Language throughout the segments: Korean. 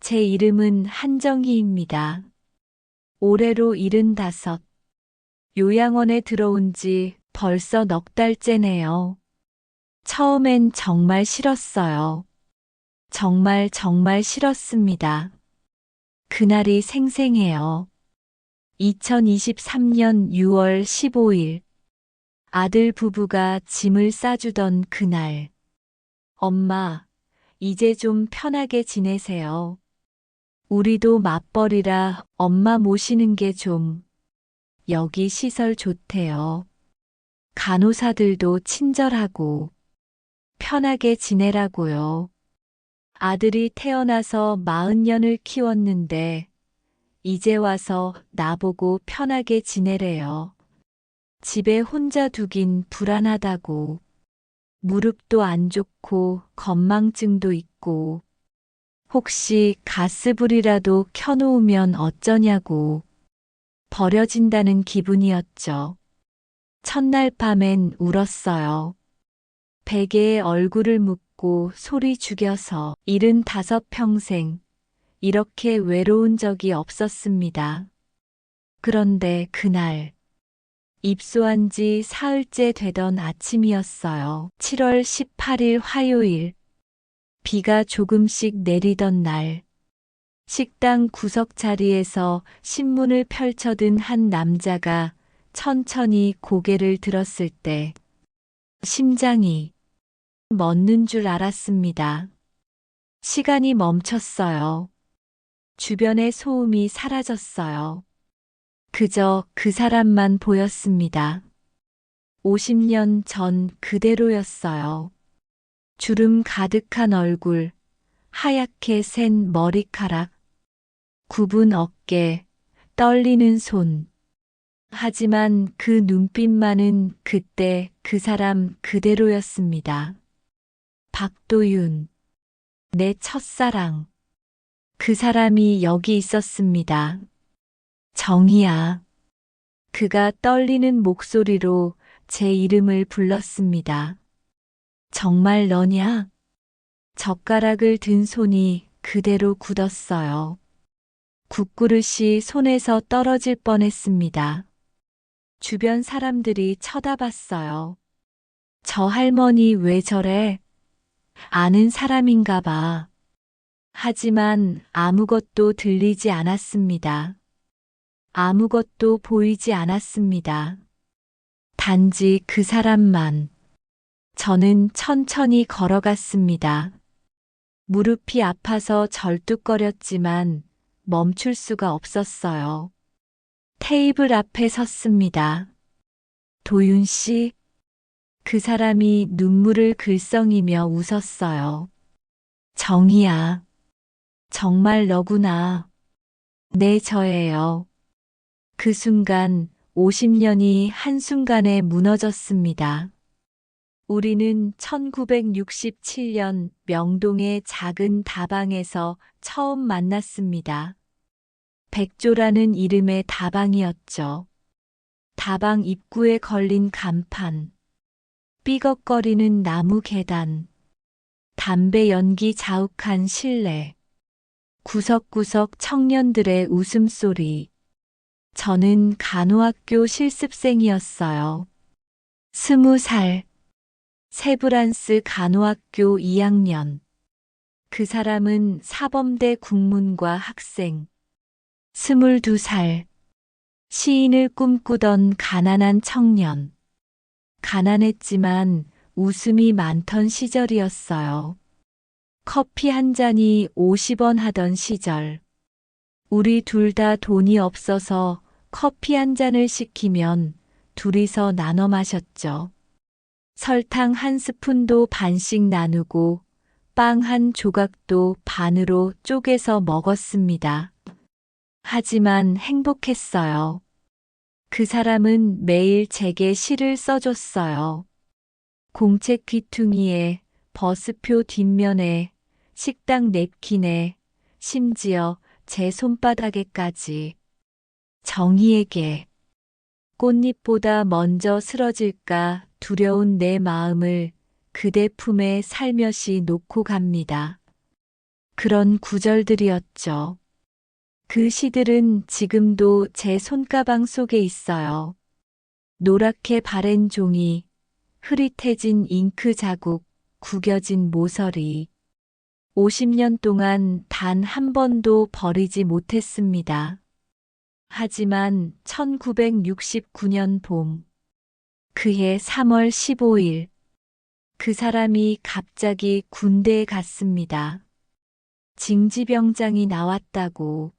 제 이름은 한정희입니다. 올해로 75. 요양원에 들어온 지 벌써 넉 달째네요. 처음엔 정말 싫었어요. 정말 싫었습니다. 그날이 생생해요. 2023년 6월 15일. 아들 부부가 짐을 싸주던 그날. 엄마, 이제 좀 편하게 지내세요. 우리도 맞벌이라 엄마 모시는 게 좀, 여기 시설 좋대요. 간호사들도 친절하고, 편하게 지내라고요. 아들이 태어나서 40년을 키웠는데, 이제 와서 나보고 편하게 지내래요. 집에 혼자 두긴 불안하다고. 무릎도 안 좋고, 건망증도 있고, 혹시 가스불이라도 켜놓으면 어쩌냐고. 버려진다는 기분이었죠. 첫날 밤엔 울었어요. 베개에 얼굴을 묻고 소리 죽여서 75평생 이렇게 외로운 적이 없었습니다. 그런데 그날 입소한 지 사흘째 되던 아침이었어요. 7월 18일 화요일. 비가 조금씩 내리던 날. 식당 구석 자리에서 신문을 펼쳐든 한 남자가 천천히 고개를 들었을 때 심장이 멎는 줄 알았습니다. 시간이 멈췄어요. 주변의 소음이 사라졌어요. 그저 그 사람만 보였습니다. 50년 전 그대로였어요. 주름 가득한 얼굴, 하얗게 센 머리카락, 굽은 어깨, 떨리는 손. 하지만 그 눈빛만은 그때 그 사람 그대로였습니다. 박도윤, 내 첫사랑. 그 사람이 여기 있었습니다. 정희야. 그가 떨리는 목소리로 제 이름을 불렀습니다. 정말 너냐? 젓가락을 든 손이 그대로 굳었어요. 국그릇이 손에서 떨어질 뻔했습니다. 주변 사람들이 쳐다봤어요. 저 할머니 왜 저래? 아는 사람인가 봐. 하지만 아무것도 들리지 않았습니다. 아무것도 보이지 않았습니다. 단지 그 사람만. 저는 천천히 걸어갔습니다. 무릎이 아파서 절뚝거렸지만 멈출 수가 없었어요. 테이블 앞에 섰습니다. 도윤 씨? 그 사람이 눈물을 글썽이며 웃었어요. 정희야. 정말 너구나. 네, 저예요. 그 순간 50년이 한순간에 무너졌습니다. 우리는 1967년 명동의 작은 다방에서 처음 만났습니다. 백조라는 이름의 다방이었죠. 다방 입구에 걸린 간판, 삐걱거리는 나무 계단, 담배 연기 자욱한 실내, 구석구석 청년들의 웃음소리. 저는 간호학교 실습생이었어요. 20살. 세브란스 간호학교 2학년. 그 사람은 사범대 국문과 학생. 22살. 시인을 꿈꾸던 가난한 청년. 가난했지만 웃음이 많던 시절이었어요. 커피 한 잔이 50원 하던 시절. 우리 둘 다 돈이 없어서 커피 한 잔을 시키면 둘이서 나눠 마셨죠. 설탕 한 스푼도 반씩 나누고 빵 한 조각도 반으로 쪼개서 먹었습니다. 하지만 행복했어요. 그 사람은 매일 제게 시를 써줬어요. 공책 귀퉁이에, 버스표 뒷면에, 식당 냅킨에, 심지어 제 손바닥에까지. 정희에게 꽃잎보다 먼저 쓰러질까 두려운 내 마음을 그대 품에 살며시 놓고 갑니다. 그런 구절들이었죠. 그 시들은 지금도 제 손가방 속에 있어요. 노랗게 바랜 종이, 흐릿해진 잉크 자국, 구겨진 모서리. 50년 동안 단 한 번도 버리지 못했습니다. 하지만 1969년 봄, 그해 3월 15일, 그 사람이 갑자기 군대에 갔습니다. 징지병장이 나왔다고,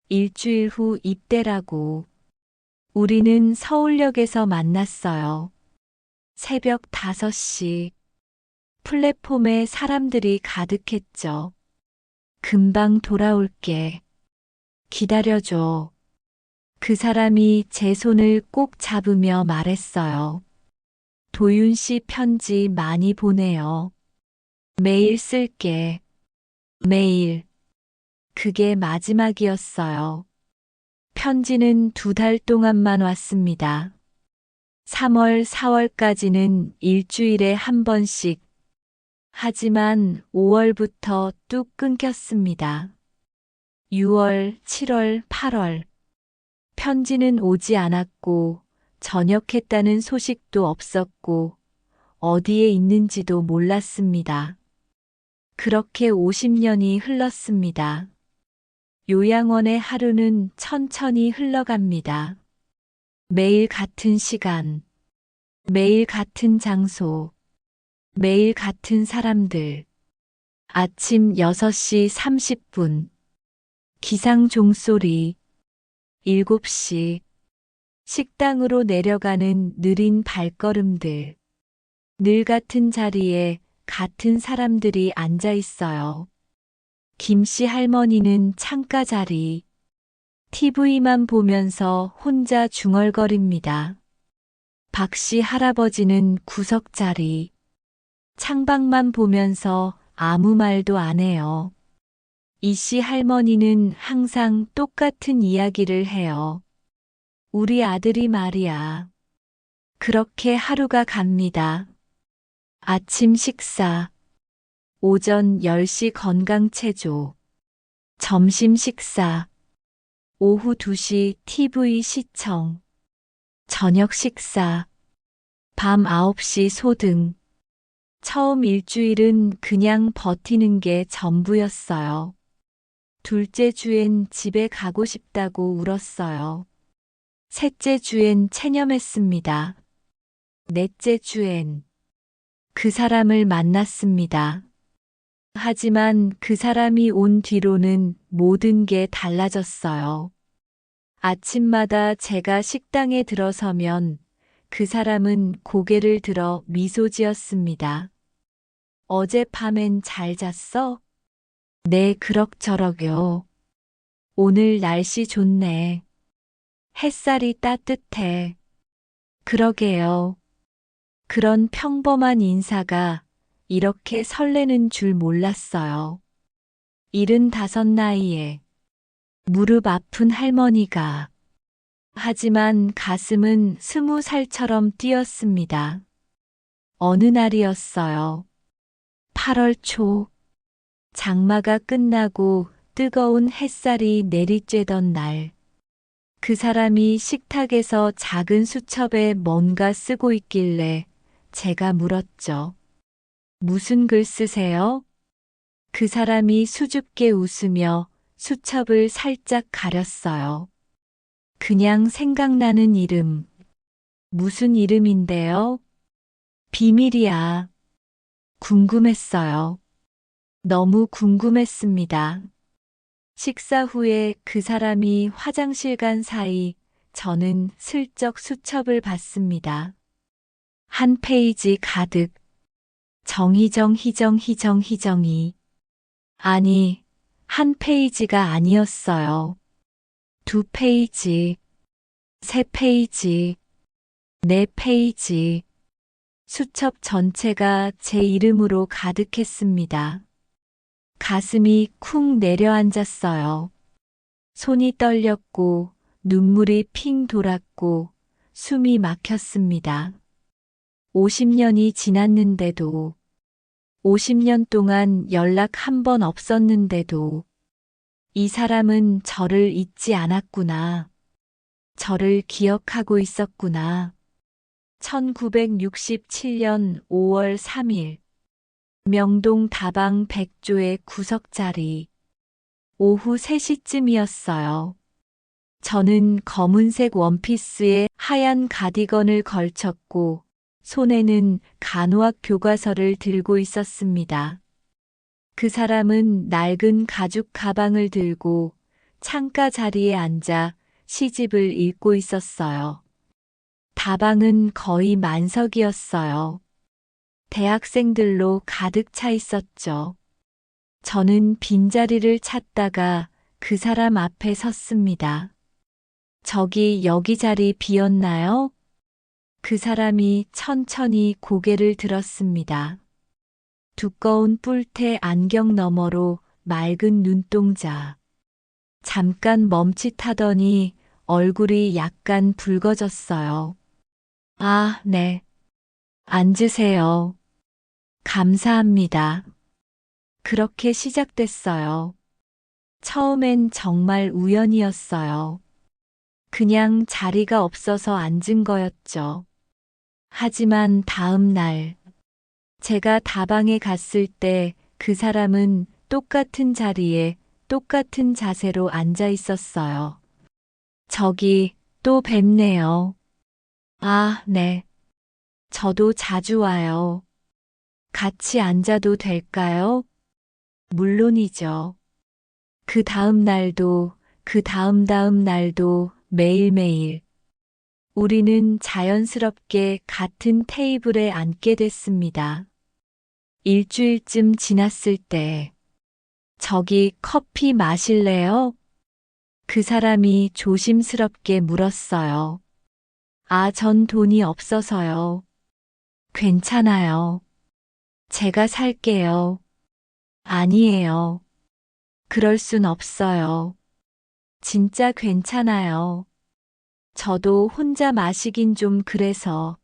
일주일 후 입대라고. 우리는 서울역에서 만났어요. 새벽 5시. 플랫폼에 사람들이 가득했죠. 금방 돌아올게. 기다려줘. 그 사람이 제 손을 꼭 잡으며 말했어요. 도윤 씨 편지 많이 보내요. 매일 쓸게. 매일. 그게 마지막이었어요. 편지는 2달 동안만 왔습니다. 3월, 4월까지는 일주일에 한 번씩. 하지만 5월부터 뚝 끊겼습니다. 6월, 7월, 8월. 편지는 오지 않았고, 전역했다는 소식도 없었고, 어디에 있는지도 몰랐습니다. 그렇게 50년이 흘렀습니다. 요양원의 하루는 천천히 흘러갑니다. 매일 같은 시간, 매일 같은 장소, 매일 같은 사람들. 아침 6시 30분. 기상 종소리. 7시. 식당으로 내려가는 느린 발걸음들. 늘 같은 자리에 같은 사람들이 앉아 있어요. 김씨 할머니는 창가 자리. TV만 보면서 혼자 중얼거립니다. 박씨 할아버지는 구석 자리. 창밖만 보면서 아무 말도 안 해요. 이씨 할머니는 항상 똑같은 이야기를 해요. 우리 아들이 말이야. 그렇게 하루가 갑니다. 아침 식사, 오전 10시 건강체조, 점심 식사, 오후 2시 TV 시청, 저녁 식사, 밤 9시 소등. 처음 일주일은 그냥 버티는 게 전부였어요. 둘째 주엔 집에 가고 싶다고 울었어요. 셋째 주엔 체념했습니다. 넷째 주엔 그 사람을 만났습니다. 하지만 그 사람이 온 뒤로는 모든 게 달라졌어요. 아침마다 제가 식당에 들어서면 그 사람은 고개를 들어 미소 지었습니다. 어젯밤엔 잘 잤어? 네, 그럭저럭요. 오늘 날씨 좋네. 햇살이 따뜻해. 그러게요. 그런 평범한 인사가 이렇게 설레는 줄 몰랐어요. 75 나이에 무릎 아픈 할머니가. 하지만 가슴은 20살처럼 뛰었습니다. 어느 날이었어요. 8월 초. 장마가 끝나고 뜨거운 햇살이 내리쬐던 날. 그 사람이 식탁에서 작은 수첩에 뭔가 쓰고 있길래 제가 물었죠. 무슨 글 쓰세요? 그 사람이 수줍게 웃으며 수첩을 살짝 가렸어요. 그냥 생각나는 이름. 무슨 이름인데요? 비밀이야. 궁금했어요. 너무 궁금했습니다. 식사 후에 그 사람이 화장실 간 사이 저는 슬쩍 수첩을 봤습니다. 한 페이지 가득. 정희정 희정 희정 희정이. 아니, 한 페이지가 아니었어요. 2페이지, 3페이지, 4페이지. 수첩 전체가 제 이름으로 가득했습니다. 가슴이 쿵 내려앉았어요. 손이 떨렸고 눈물이 핑 돌았고 숨이 막혔습니다. 50년이 지났는데도 50년 동안 연락 한 번 없었는데도 이 사람은 저를 잊지 않았구나. 저를 기억하고 있었구나. 1967년 5월 3일 명동 다방 백조의 구석자리. 오후 3시쯤이었어요. 저는 검은색 원피스에 하얀 가디건을 걸쳤고 손에는 간호학 교과서를 들고 있었습니다. 그 사람은 낡은 가죽 가방을 들고 창가 자리에 앉아 시집을 읽고 있었어요. 다방은 거의 만석이었어요. 대학생들로 가득 차 있었죠. 저는 빈자리를 찾다가 그 사람 앞에 섰습니다. 저기 여기 자리 비었나요? 그 사람이 천천히 고개를 들었습니다. 두꺼운 뿔테 안경 너머로 맑은 눈동자. 잠깐 멈칫하더니 얼굴이 약간 붉어졌어요. 아, 네. 앉으세요. 감사합니다. 그렇게 시작됐어요. 처음엔 정말 우연이었어요. 그냥 자리가 없어서 앉은 거였죠. 하지만 다음 날, 제가 다방에 갔을 때 그 사람은 똑같은 자리에 똑같은 자세로 앉아 있었어요. 저기 또 뵙네요. 아, 네. 저도 자주 와요. 같이 앉아도 될까요? 물론이죠. 그 다음 날도, 그 다음 날도 매일매일 우리는 자연스럽게 같은 테이블에 앉게 됐습니다. 일주일쯤 지났을 때, 저기 커피 마실래요? 그 사람이 조심스럽게 물었어요. 아, 전 돈이 없어서요. 괜찮아요. 제가 살게요. 아니에요. 그럴 순 없어요. 진짜 괜찮아요. 저도 혼자 마시긴 좀 그래서.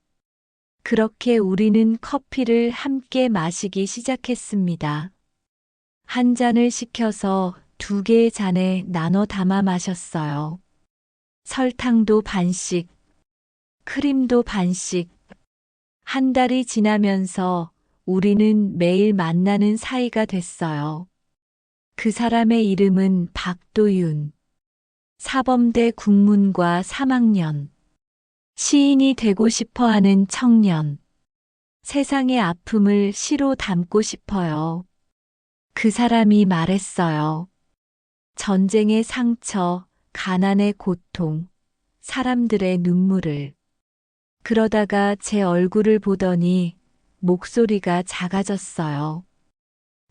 그렇게 우리는 커피를 함께 마시기 시작했습니다. 한 잔을 시켜서 2개의 잔에 나눠 담아 마셨어요. 설탕도 반씩, 크림도 반씩. 한 달이 지나면서 우리는 매일 만나는 사이가 됐어요. 그 사람의 이름은 박도윤. 사범대 국문과 3학년. 시인이 되고 싶어 하는 청년. 세상의 아픔을 시로 담고 싶어요. 그 사람이 말했어요. 전쟁의 상처, 가난의 고통, 사람들의 눈물을. 그러다가 제 얼굴을 보더니 목소리가 작아졌어요.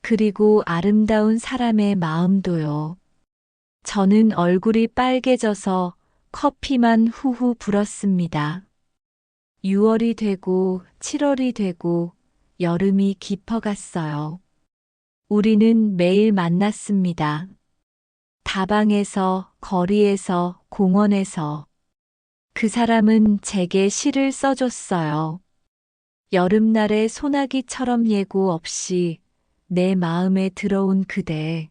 그리고 아름다운 사람의 마음도요. 저는 얼굴이 빨개져서 커피만 후후 불었습니다. 6월이 되고 7월이 되고 여름이 깊어갔어요. 우리는 매일 만났습니다. 다방에서, 거리에서, 공원에서. 그 사람은 제게 시를 써줬어요. 여름날의 소나기처럼 예고 없이 내 마음에 들어온 그대.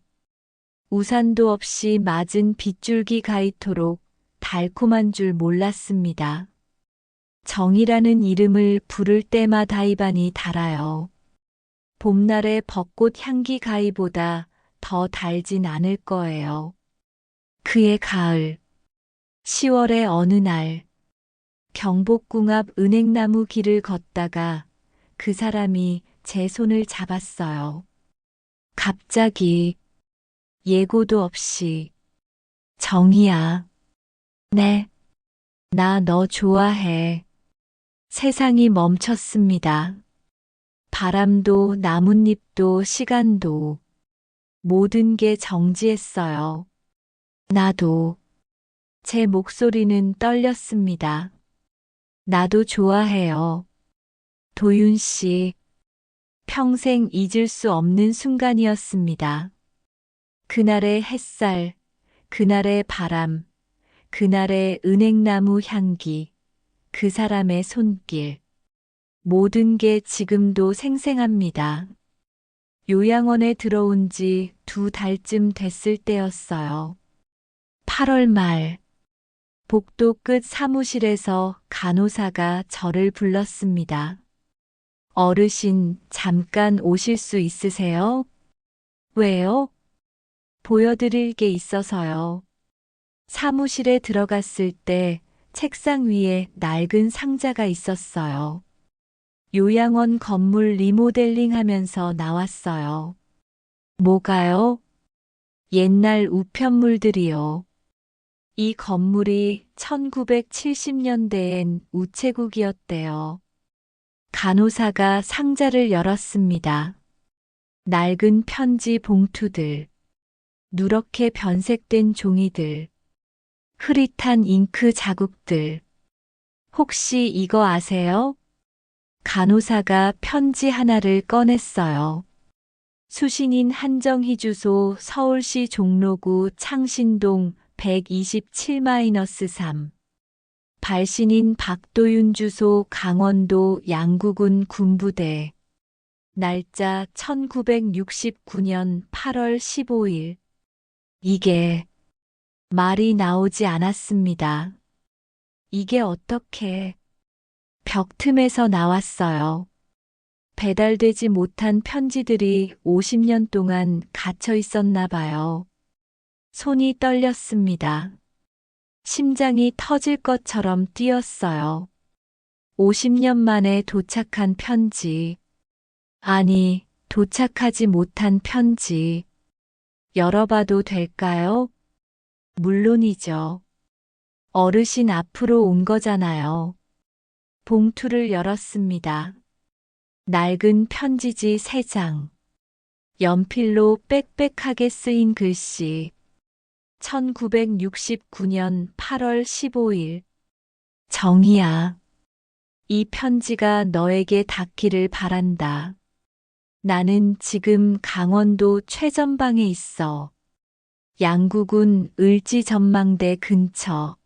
우산도 없이 맞은 빗줄기 가이토록 달콤한 줄 몰랐습니다. 정이라는 이름을 부를 때마다 입안이 달아요. 봄날의 벚꽃 향기 가이보다 더 달진 않을 거예요. 그의 가을. 10월의 어느 날, 경복궁 앞 은행나무 길을 걷다가 그 사람이 제 손을 잡았어요. 갑자기, 예고도 없이. 정이야. 네. 나 너 좋아해. 세상이 멈췄습니다. 바람도 나뭇잎도 시간도 모든 게 정지했어요. 나도. 제 목소리는 떨렸습니다. 나도 좋아해요. 도윤 씨. 평생 잊을 수 없는 순간이었습니다. 그날의 햇살, 그날의 바람, 그날의 은행나무 향기, 그 사람의 손길. 모든 게 지금도 생생합니다. 요양원에 들어온 지 2달쯤 됐을 때였어요. 8월 말, 복도 끝 사무실에서 간호사가 저를 불렀습니다. 어르신, 잠깐 오실 수 있으세요? 왜요? 보여드릴 게 있어서요. 사무실에 들어갔을 때 책상 위에 낡은 상자가 있었어요. 요양원 건물 리모델링 하면서 나왔어요. 뭐가요? 옛날 우편물들이요. 이 건물이 1970년대엔 우체국이었대요. 간호사가 상자를 열었습니다. 낡은 편지 봉투들, 누렇게 변색된 종이들, 흐릿한 잉크 자국들. 혹시 이거 아세요? 간호사가 편지 하나를 꺼냈어요. 수신인 한정희 주소 서울시 종로구 창신동 127-3. 발신인 박도윤 주소 강원도 양구군 군부대. 날짜 1969년 8월 15일. 이게 말이 나오지 않았습니다. 이게 어떻게 벽 틈에서 나왔어요. 배달되지 못한 편지들이 50년 동안 갇혀 있었나 봐요. 손이 떨렸습니다. 심장이 터질 것처럼 뛰었어요. 50년 만에 도착한 편지. 아니, 도착하지 못한 편지. 열어봐도 될까요? 물론이죠. 어르신 앞으로 온 거잖아요. 봉투를 열었습니다. 낡은 편지지 3장. 연필로 빽빽하게 쓰인 글씨. 1969년 8월 15일. 정희야. 이 편지가 너에게 닿기를 바란다. 나는 지금 강원도 최전방에 있어. 양구군 을지전망대 근처.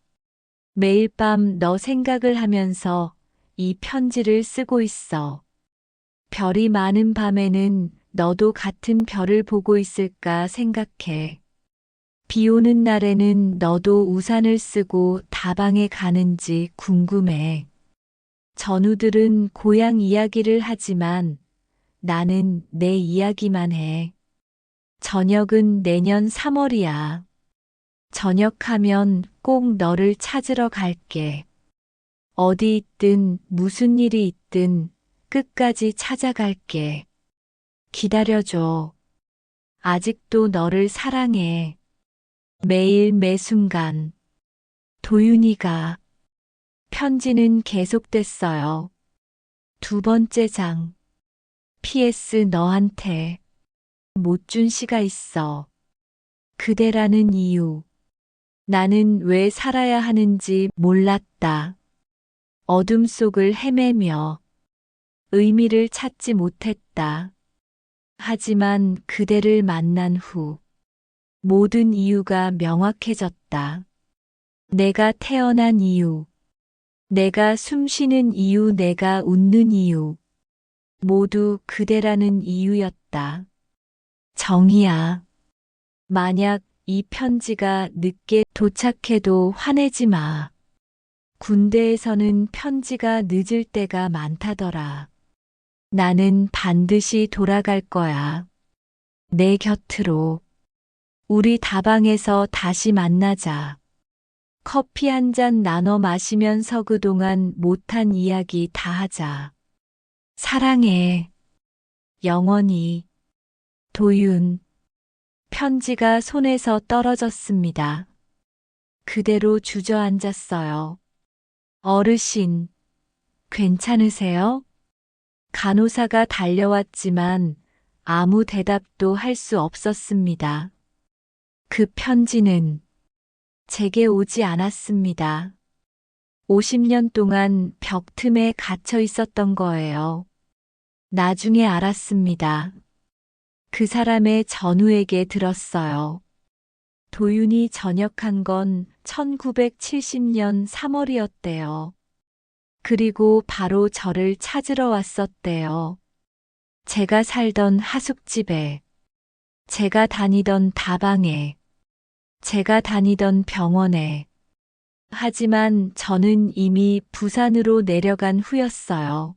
매일 밤 너 생각을 하면서 이 편지를 쓰고 있어. 별이 많은 밤에는 너도 같은 별을 보고 있을까 생각해. 비 오는 날에는 너도 우산을 쓰고 다방에 가는지 궁금해. 전우들은 고향 이야기를 하지만 나는 내 이야기만 해. 저녁은 내년 3월이야. 저녁하면 꼭 너를 찾으러 갈게. 어디 있든 무슨 일이 있든 끝까지 찾아갈게. 기다려줘. 아직도 너를 사랑해. 매일 매순간. 도윤이가. 편지는 계속됐어요. 2번째 장. PS 너한테 못 준 시가 있어. 그대라는 이유. 나는 왜 살아야 하는지 몰랐다. 어둠 속을 헤매며 의미를 찾지 못했다. 하지만 그대를 만난 후 모든 이유가 명확해졌다. 내가 태어난 이유, 내가 숨쉬는 이유, 내가 웃는 이유, 모두 그대라는 이유였다. 정희야, 만약 이 편지가 늦게 도착해도 화내지 마. 군대에서는 편지가 늦을 때가 많다더라. 나는 반드시 돌아갈 거야. 내 곁으로. 우리 다방에서 다시 만나자. 커피 한 잔 나눠 마시면서 그동안 못한 이야기 다 하자. 사랑해. 영원히. 도윤. 편지가 손에서 떨어졌습니다. 그대로 주저앉았어요. 어르신, 괜찮으세요? 간호사가 달려왔지만 아무 대답도 할 수 없었습니다. 그 편지는 제게 오지 않았습니다. 50년 동안 벽 틈에 갇혀 있었던 거예요. 나중에 알았습니다. 그 사람의 전우에게 들었어요. 도윤이 전역한 건 1970년 3월이었대요. 그리고 바로 저를 찾으러 왔었대요. 제가 살던 하숙집에, 제가 다니던 다방에, 제가 다니던 병원에. 하지만 저는 이미 부산으로 내려간 후였어요.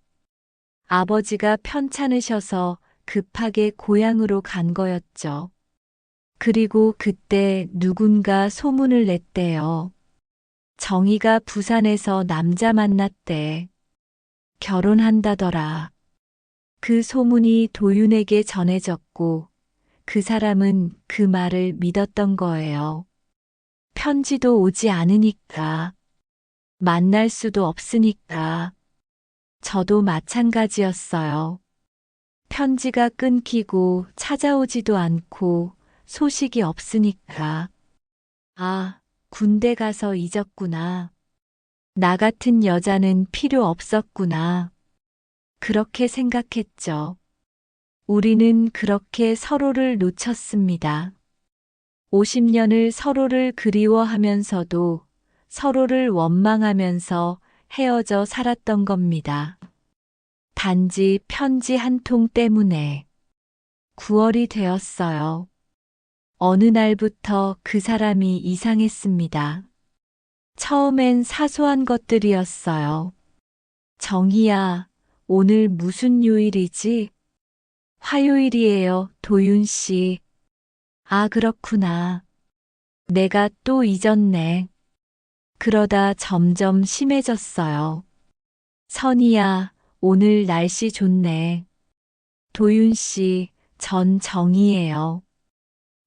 아버지가 편찮으셔서 급하게 고향으로 간 거였죠. 그리고 그때 누군가 소문을 냈대요. 정희가 부산에서 남자 만났대. 결혼한다더라. 그 소문이 도윤에게 전해졌고 그 사람은 그 말을 믿었던 거예요. 편지도 오지 않으니까. 만날 수도 없으니까. 저도 마찬가지였어요. 편지가 끊기고 찾아오지도 않고 소식이 없으니까. 아, 군대 가서 잊었구나. 나 같은 여자는 필요 없었구나. 그렇게 생각했죠. 우리는 그렇게 서로를 놓쳤습니다. 50년을 서로를 그리워하면서도 서로를 원망하면서 헤어져 살았던 겁니다. 단지 편지 한 통 때문에 9월이 되었어요. 어느 날부터 그 사람이 이상했습니다. 처음엔 사소한 것들이었어요. 정희야, 오늘 무슨 요일이지? 화요일이에요, 도윤 씨. 아, 그렇구나. 내가 또 잊었네. 그러다 점점 심해졌어요. 선희야, 오늘 날씨 좋네. 도윤 씨, 전 정희예요.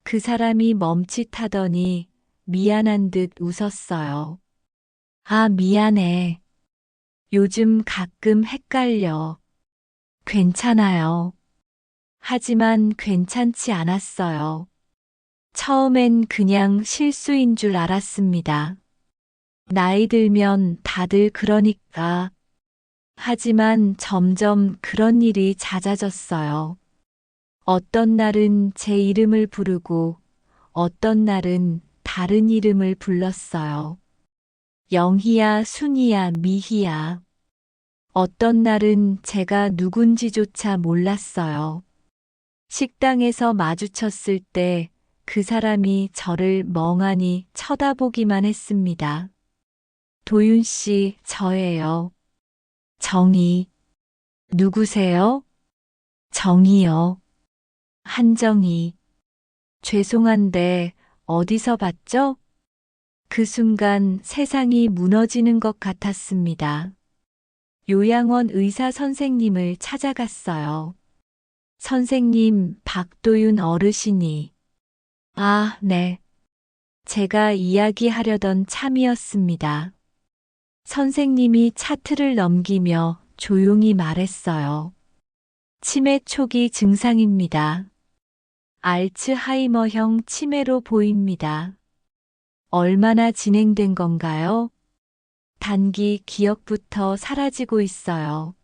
그 사람이 멈칫하더니 미안한 듯 웃었어요. 아, 미안해. 요즘 가끔 헷갈려. 괜찮아요. 하지만 괜찮지 않았어요. 처음엔 그냥 실수인 줄 알았습니다. 나이 들면 다들 그러니까. 하지만 점점 그런 일이 잦아졌어요. 어떤 날은 제 이름을 부르고 어떤 날은 다른 이름을 불렀어요. 영희야, 순희야, 미희야. 어떤 날은 제가 누군지조차 몰랐어요. 식당에서 마주쳤을 때 그 사람이 저를 멍하니 쳐다보기만 했습니다. 도윤 씨, 저예요. 정희. 누구세요? 정희요. 한정희. 죄송한데 어디서 봤죠? 그 순간 세상이 무너지는 것 같았습니다. 요양원 의사 선생님을 찾아갔어요. 선생님, 박도윤 어르신이. 아, 네. 제가 이야기하려던 참이었습니다. 선생님이 차트를 넘기며 조용히 말했어요. 치매 초기 증상입니다. 알츠하이머형 치매로 보입니다. 얼마나 진행된 건가요? 단기 기억부터 사라지고 있어요.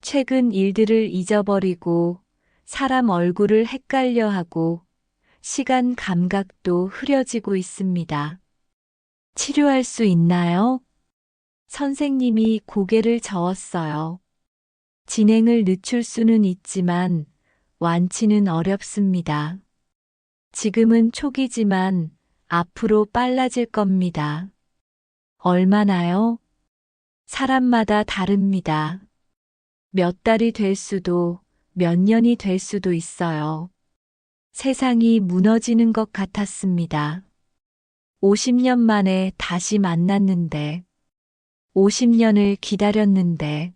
최근 일들을 잊어버리고 사람 얼굴을 헷갈려 하고 시간 감각도 흐려지고 있습니다. 치료할 수 있나요? 선생님이 고개를 저었어요. 진행을 늦출 수는 있지만 완치는 어렵습니다. 지금은 초기지만 앞으로 빨라질 겁니다. 얼마나요? 사람마다 다릅니다. 몇 달이 될 수도 몇 년이 될 수도 있어요. 세상이 무너지는 것 같았습니다. 50년 만에 다시 만났는데, 50년을 기다렸는데,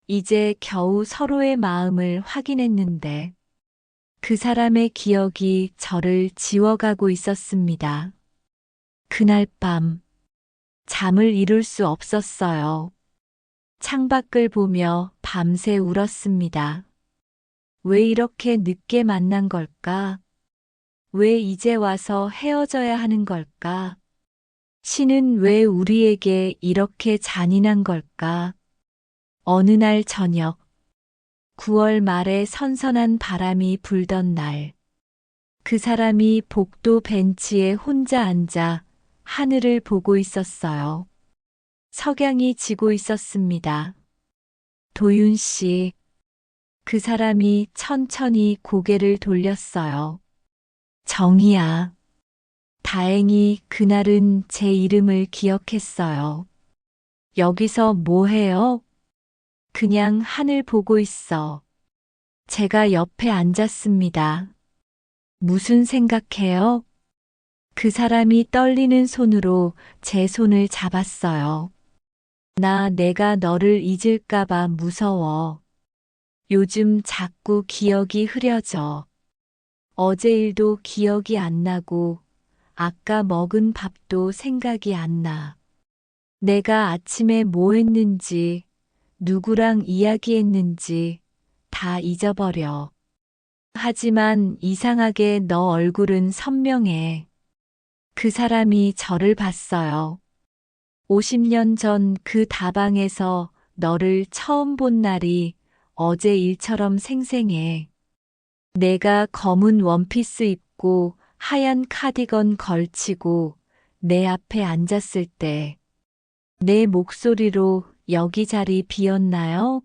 이제 겨우 서로의 마음을 확인했는데, 그 사람의 기억이 저를 지워가고 있었습니다. 그날 밤, 잠을 이룰 수 없었어요. 창밖을 보며 밤새 울었습니다. 왜 이렇게 늦게 만난 걸까? 왜 이제 와서 헤어져야 하는 걸까? 신은 왜 우리에게 이렇게 잔인한 걸까? 어느 날 저녁, 9월 말에 선선한 바람이 불던 날, 그 사람이 복도 벤치에 혼자 앉아 하늘을 보고 있었어요. 석양이 지고 있었습니다. 도윤 씨, 그 사람이 천천히 고개를 돌렸어요. 정희야. 다행히 그날은 제 이름을 기억했어요. 여기서 뭐 해요? 그냥 하늘 보고 있어. 제가 옆에 앉았습니다. 무슨 생각해요? 그 사람이 떨리는 손으로 제 손을 잡았어요. 내가 너를 잊을까봐 무서워. 요즘 자꾸 기억이 흐려져. 어제 일도 기억이 안 나고, 아까 먹은 밥도 생각이 안 나. 내가 아침에 뭐 했는지, 누구랑 이야기했는지 다 잊어버려. 하지만 이상하게 너 얼굴은 선명해. 그 사람이 저를 봤어요. 50년 전 그 다방에서 너를 처음 본 날이 어제 일처럼 생생해. 내가 검은 원피스 입고 하얀 카디건 걸치고 내 앞에 앉았을 때 내 목소리로 여기 자리 비었나요?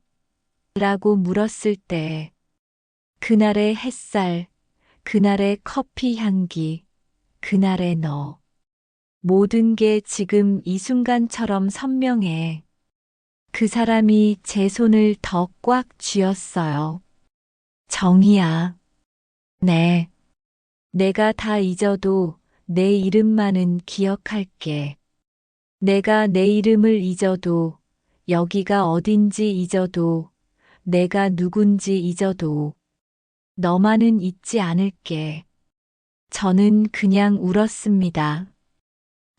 라고 물었을 때 그날의 햇살, 그날의 커피 향기, 그날의 너. 모든 게 지금 이 순간처럼 선명해. 그 사람이 제 손을 더 꽉 쥐었어요. 정희야. 네. 내가 다 잊어도 내 이름만은 기억할게. 내가 내 이름을 잊어도, 여기가 어딘지 잊어도, 내가 누군지 잊어도, 너만은 잊지 않을게. 저는 그냥 울었습니다.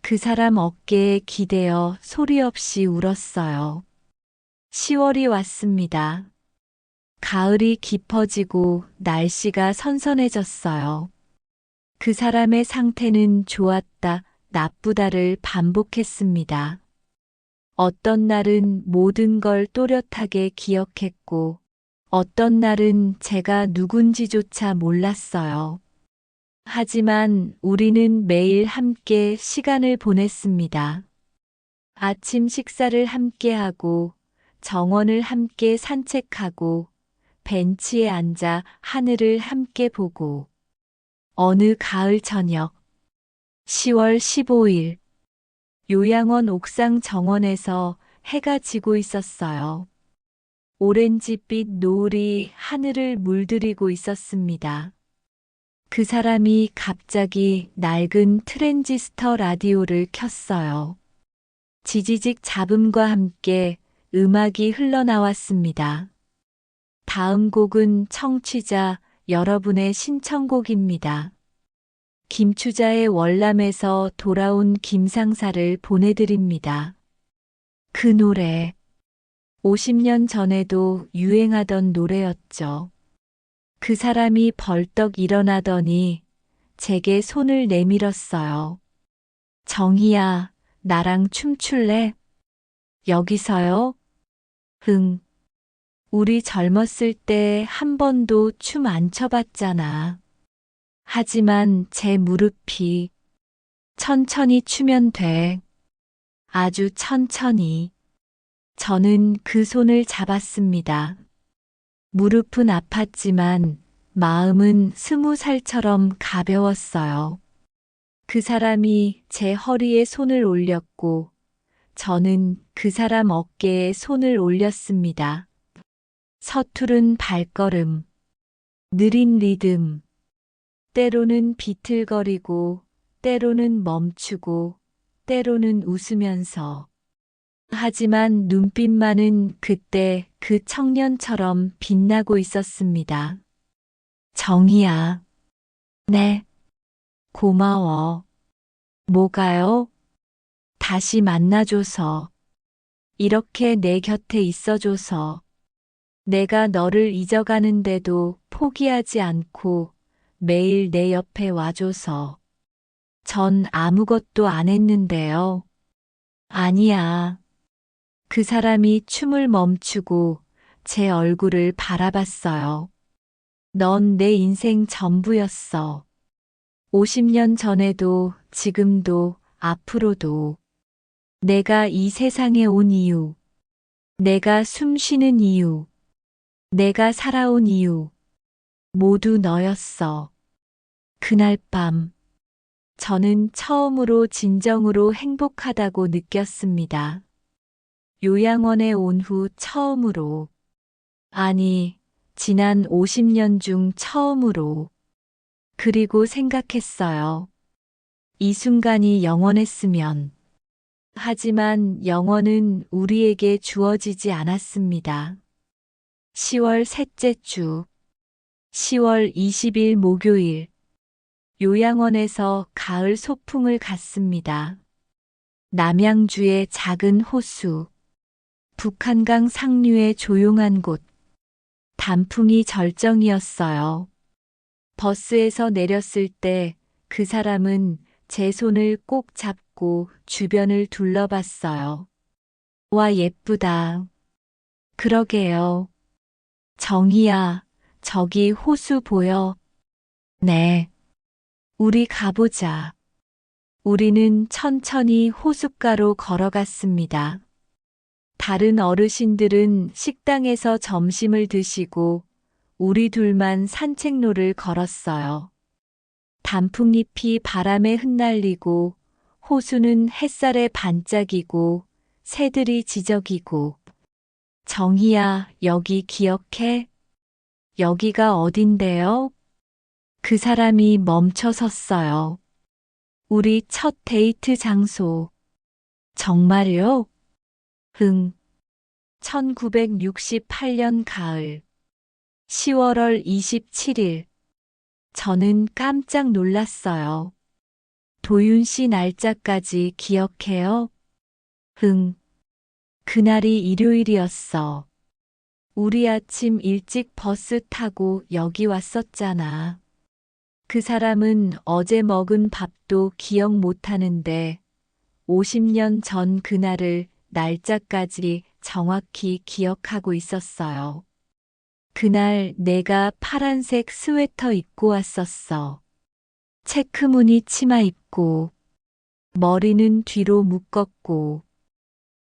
그 사람 어깨에 기대어 소리 없이 울었어요. 10월이 왔습니다. 가을이 깊어지고 날씨가 선선해졌어요. 그 사람의 상태는 좋았다, 나쁘다를 반복했습니다. 어떤 날은 모든 걸 또렷하게 기억했고, 어떤 날은 제가 누군지조차 몰랐어요. 하지만 우리는 매일 함께 시간을 보냈습니다. 아침 식사를 함께하고, 정원을 함께 산책하고, 벤치에 앉아 하늘을 함께 보고, 어느 가을 저녁, 10월 15일, 요양원 옥상 정원에서 해가 지고 있었어요. 오렌지빛 노을이 하늘을 물들이고 있었습니다. 그 사람이 갑자기 낡은 트랜지스터 라디오를 켰어요. 지지직 잡음과 함께 음악이 흘러나왔습니다. 다음 곡은 청취자 여러분의 신청곡입니다. 김추자의 월남에서 돌아온 김상사를 보내드립니다. 그 노래, 50년 전에도 유행하던 노래였죠. 그 사람이 벌떡 일어나더니 제게 손을 내밀었어요. 정희야, 나랑 춤출래? 여기서요? 응. 우리 젊었을 때 한 번도 춤 안 춰봤잖아. 하지만 제 무릎이 천천히 추면 돼. 아주 천천히. 저는 그 손을 잡았습니다. 무릎은 아팠지만 마음은 20살처럼 가벼웠어요. 그 사람이 제 허리에 손을 올렸고 저는 그 사람 어깨에 손을 올렸습니다. 서투른 발걸음, 느린 리듬, 때로는 비틀거리고, 때로는 멈추고, 때로는 웃으면서. 하지만 눈빛만은 그때 그 청년처럼 빛나고 있었습니다. 정희야. 네. 고마워. 뭐가요? 다시 만나줘서. 이렇게 내 곁에 있어줘서. 내가 너를 잊어가는데도 포기하지 않고 매일 내 옆에 와줘서. 전 아무것도 안 했는데요. 아니야. 그 사람이 춤을 멈추고 제 얼굴을 바라봤어요. 넌 내 인생 전부였어. 50년 전에도 지금도 앞으로도. 내가 이 세상에 온 이유. 내가 숨 쉬는 이유. 내가 살아온 이유 모두 너였어. 그날 밤 저는 처음으로 진정으로 행복하다고 느꼈습니다. 요양원에 온 후 처음으로, 아니, 지난 50년 중 처음으로. 그리고 생각했어요. 이 순간이 영원했으면. 하지만 영원은 우리에게 주어지지 않았습니다. 10월 셋째 주, 10월 20일 목요일, 요양원에서 가을 소풍을 갔습니다. 남양주의 작은 호수, 북한강 상류의 조용한 곳, 단풍이 절정이었어요. 버스에서 내렸을 때 그 사람은 제 손을 꼭 잡고 주변을 둘러봤어요. 와, 예쁘다. 그러게요. 정희야, 저기 호수 보여? 네. 우리 가보자. 우리는 천천히 호숫가로 걸어갔습니다. 다른 어르신들은 식당에서 점심을 드시고 우리 둘만 산책로를 걸었어요. 단풍잎이 바람에 흩날리고 호수는 햇살에 반짝이고 새들이 지저귀고. 정희야, 여기 기억해? 여기가 어딘데요? 그 사람이 멈춰 섰어요. 우리 첫 데이트 장소. 정말요? 응. 1968년 가을. 10월 27일. 저는 깜짝 놀랐어요. 도윤 씨 날짜까지 기억해요? 응. 그날이 일요일이었어. 우리 아침 일찍 버스 타고 여기 왔었잖아. 그 사람은 어제 먹은 밥도 기억 못하는데 50년 전 그날을 날짜까지 정확히 기억하고 있었어요. 그날 내가 파란색 스웨터 입고 왔었어. 체크무늬 치마 입고, 머리는 뒤로 묶었고,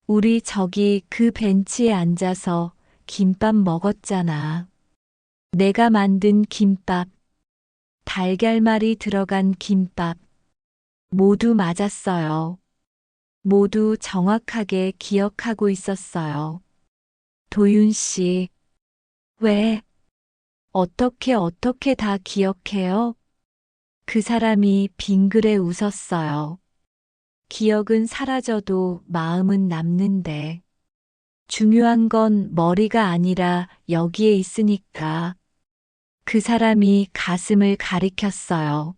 우리 저기 그 벤치에 앉아서 김밥 먹었잖아. 내가 만든 김밥, 달걀말이 들어간 김밥, 모두 맞았어요. 모두 정확하게 기억하고 있었어요. 도윤 씨, 왜? 어떻게 다 기억해요? 그 사람이 빙그레 웃었어요. 기억은 사라져도 마음은 남는데. 중요한 건 머리가 아니라 여기에 있으니까. 그 사람이 가슴을 가리켰어요.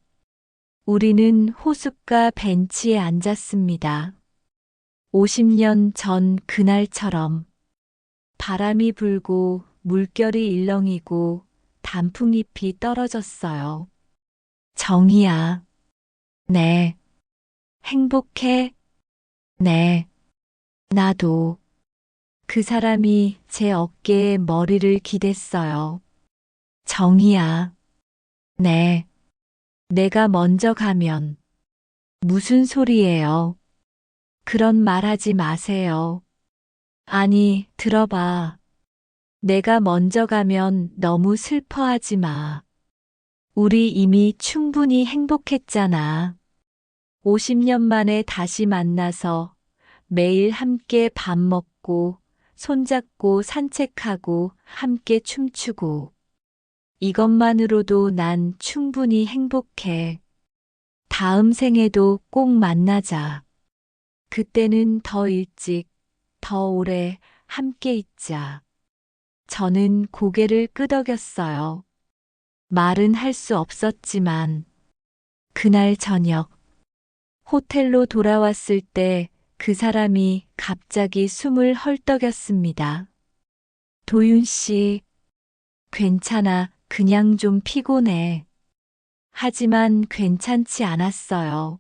우리는 호숫가 벤치에 앉았습니다. 50년 전 그날처럼. 바람이 불고 물결이 일렁이고 단풍잎이 떨어졌어요. 정희야. 네. 행복해? 네. 나도. 그 사람이 제 어깨에 머리를 기댔어요. 정희야. 네. 내가 먼저 가면. 무슨 소리예요? 그런 말 하지 마세요. 아니, 들어봐. 내가 먼저 가면 너무 슬퍼하지 마. 우리 이미 충분히 행복했잖아. 50년 만에 다시 만나서 매일 함께 밥 먹고, 손잡고 산책하고, 함께 춤추고. 이것만으로도 난 충분히 행복해. 다음 생에도 꼭 만나자. 그때는 더 일찍, 더 오래 함께 있자. 저는 고개를 끄덕였어요. 말은 할 수 없었지만, 그날 저녁, 호텔로 돌아왔을 때 그 사람이 갑자기 숨을 헐떡였습니다. 도윤 씨, 괜찮아, 그냥 좀 피곤해. 하지만 괜찮지 않았어요.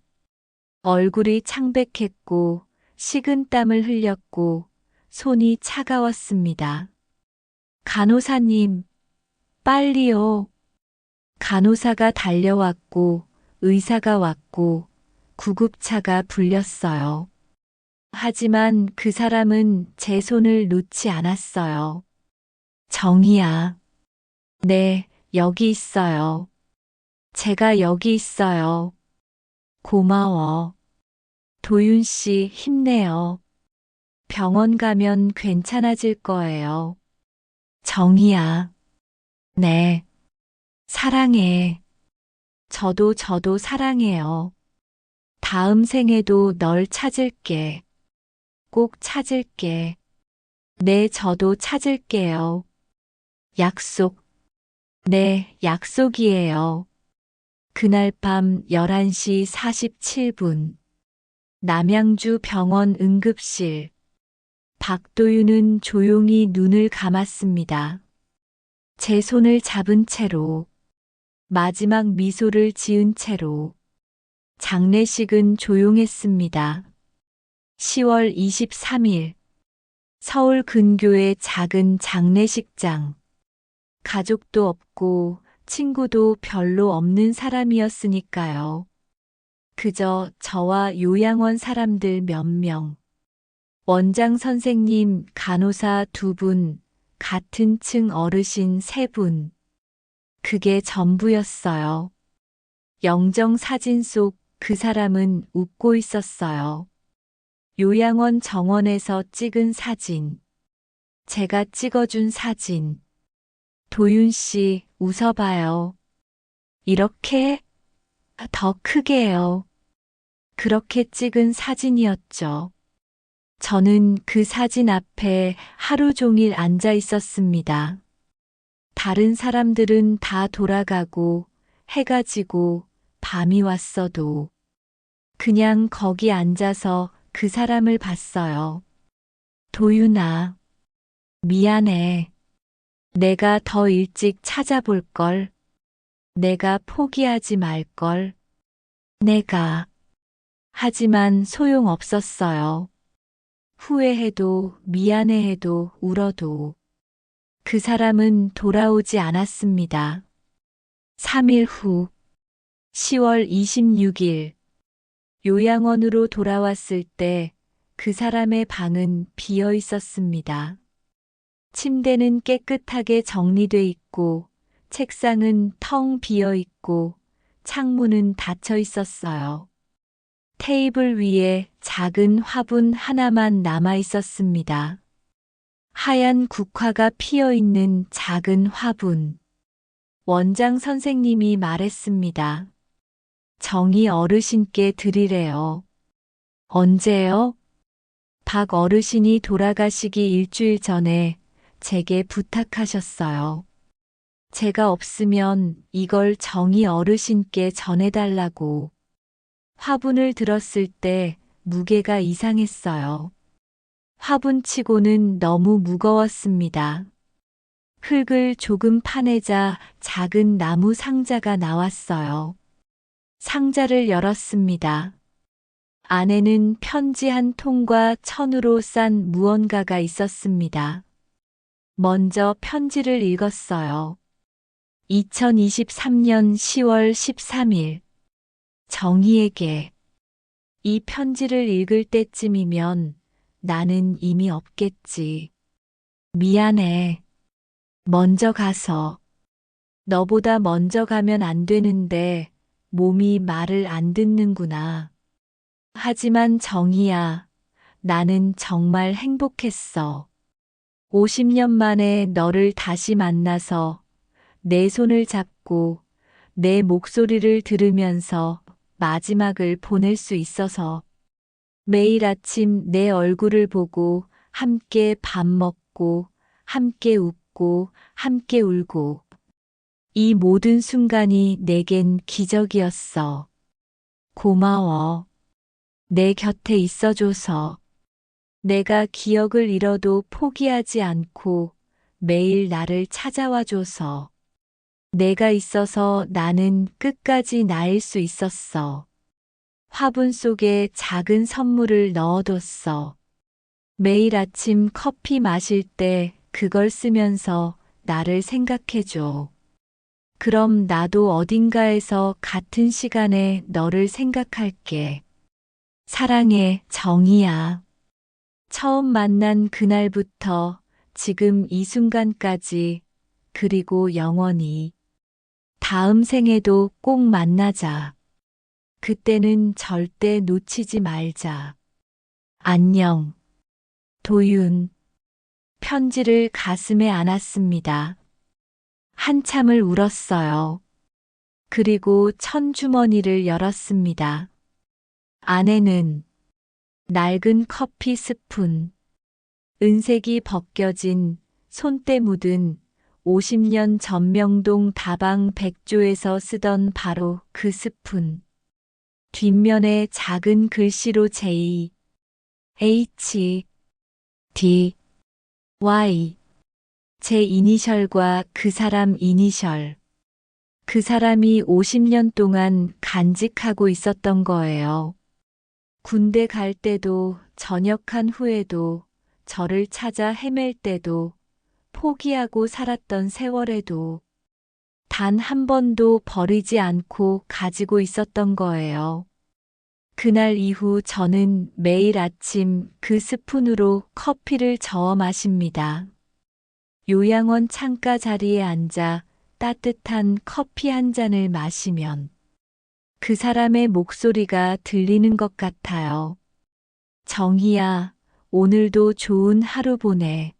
얼굴이 창백했고, 식은땀을 흘렸고, 손이 차가웠습니다. 간호사님, 빨리요. 간호사가 달려왔고, 의사가 왔고, 구급차가 불렸어요. 하지만 그 사람은 제 손을 놓지 않았어요. 정희야. 네, 여기 있어요. 제가 여기 있어요. 고마워. 도윤 씨 힘내요. 병원 가면 괜찮아질 거예요. 정희야. 네. 사랑해. 저도 사랑해요. 다음 생에도 널 찾을게. 꼭 찾을게. 네, 저도 찾을게요. 약속. 네, 약속이에요. 그날 밤 11시 47분. 남양주 병원 응급실. 박도윤은 조용히 눈을 감았습니다. 제 손을 잡은 채로, 마지막 미소를 지은 채로, 장례식은 조용했습니다. 10월 23일, 서울 근교의 작은 장례식장. 가족도 없고 친구도 별로 없는 사람이었으니까요. 그저 저와 요양원 사람들 몇 명, 원장 선생님, 간호사 2분, 같은 층 어르신 3분. 그게 전부였어요. 영정 사진 속 그 사람은 웃고 있었어요. 요양원 정원에서 찍은 사진. 제가 찍어준 사진. 도윤 씨, 웃어봐요. 이렇게? 더 크게요. 그렇게 찍은 사진이었죠. 저는 그 사진 앞에 하루 종일 앉아 있었습니다. 다른 사람들은 다 돌아가고 해가 지고 밤이 왔어도 그냥 거기 앉아서 그 사람을 봤어요. 도윤아, 미안해. 내가 더 일찍 찾아볼 걸. 내가 포기하지 말 걸. 내가. 하지만 소용없었어요. 후회해도 미안해해도 울어도 그 사람은 돌아오지 않았습니다. 3일 후 10월 26일 요양원으로 돌아왔을 때 그 사람의 방은 비어 있었습니다. 침대는 깨끗하게 정리돼 있고 책상은 텅 비어 있고 창문은 닫혀 있었어요. 테이블 위에 작은 화분 하나만 남아 있었습니다. 하얀 국화가 피어 있는 작은 화분. 원장 선생님이 말했습니다. 정희 어르신께 드리래요. 언제요? 박 어르신이 돌아가시기 일주일 전에 제게 부탁하셨어요. 제가 없으면 이걸 정희 어르신께 전해달라고. 화분을 들었을 때 무게가 이상했어요. 화분치고는 너무 무거웠습니다. 흙을 조금 파내자 작은 나무 상자가 나왔어요. 상자를 열었습니다. 안에는 편지 한 통과 천으로 싼 무언가가 있었습니다. 먼저 편지를 읽었어요. 2023년 10월 13일. 정희에게. 이 편지를 읽을 때쯤이면 나는 이미 없겠지. 미안해. 먼저 가서. 너보다 먼저 가면 안 되는데 몸이 말을 안 듣는구나. 하지만 정희야, 나는 정말 행복했어. 50년 만에 너를 다시 만나서 내 손을 잡고 내 목소리를 들으면서 마지막을 보낼 수 있어서 매일 아침 내 얼굴을 보고 함께 밥 먹고 함께 웃고 함께 울고 이 모든 순간이 내겐 기적이었어. 고마워. 내 곁에 있어줘서. 내가 기억을 잃어도 포기하지 않고 매일 나를 찾아와줘서. 내가 있어서 나는 끝까지 나일 수 있었어. 화분 속에 작은 선물을 넣어뒀어. 매일 아침 커피 마실 때 그걸 쓰면서 나를 생각해줘. 그럼 나도 어딘가에서 같은 시간에 너를 생각할게. 사랑해, 정희야. 처음 만난 그날부터 지금 이 순간까지, 그리고 영원히. 다음 생에도 꼭 만나자. 그때는 절대 놓치지 말자. 안녕. 도윤. 편지를 가슴에 안았습니다. 한참을 울었어요. 그리고 천주머니를 열었습니다. 안에는 낡은 커피 스푼, 은색이 벗겨진 손때 묻은 50년 전 명동 다방 백조에서 쓰던 바로 그 스푼. 뒷면에 작은 글씨로 J, H, D, Y. 제 이니셜과 그 사람 이니셜. 그 사람이 50년 동안 간직하고 있었던 거예요. 군대 갈 때도, 전역한 후에도, 저를 찾아 헤맬 때도, 포기하고 살았던 세월에도 단 한 번도 버리지 않고 가지고 있었던 거예요. 그날 이후 저는 매일 아침 그 스푼으로 커피를 저어 마십니다. 요양원 창가 자리에 앉아 따뜻한 커피 한 잔을 마시면 그 사람의 목소리가 들리는 것 같아요. 정희야, 오늘도 좋은 하루 보내.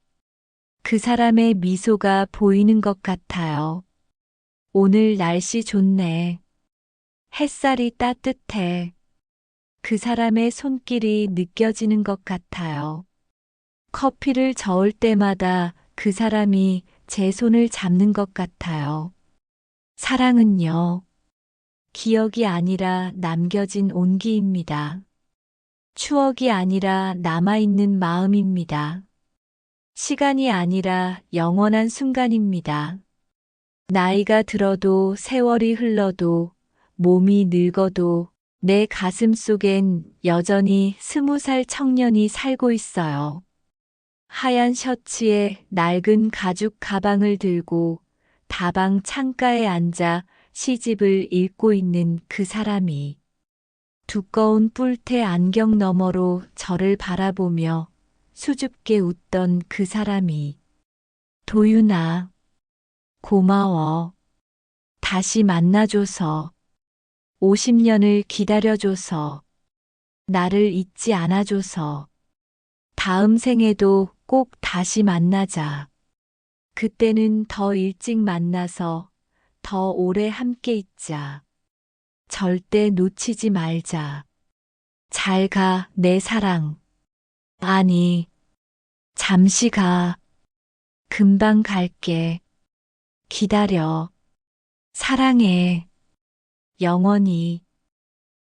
그 사람의 미소가 보이는 것 같아요. 오늘 날씨 좋네. 햇살이 따뜻해. 그 사람의 손길이 느껴지는 것 같아요. 커피를 저을 때마다 그 사람이 제 손을 잡는 것 같아요. 사랑은요, 기억이 아니라 남겨진 온기입니다. 추억이 아니라 남아있는 마음입니다. 시간이 아니라 영원한 순간입니다. 나이가 들어도 세월이 흘러도 몸이 늙어도 내 가슴 속엔 여전히 20살 청년이 살고 있어요. 하얀 셔츠에 낡은 가죽 가방을 들고 다방 창가에 앉아 시집을 읽고 있는 그 사람이 두꺼운 뿔테 안경 너머로 저를 바라보며 수줍게 웃던 그 사람이 도윤아, 고마워. 다시 만나줘서, 50년을 기다려줘서, 나를 잊지 않아줘서, 다음 생에도 꼭 다시 만나자. 그때는 더 일찍 만나서 더 오래 함께 있자. 절대 놓치지 말자. 잘 가, 내 사랑. 아니, 잠시 가. 금방 갈게. 기다려. 사랑해. 영원히.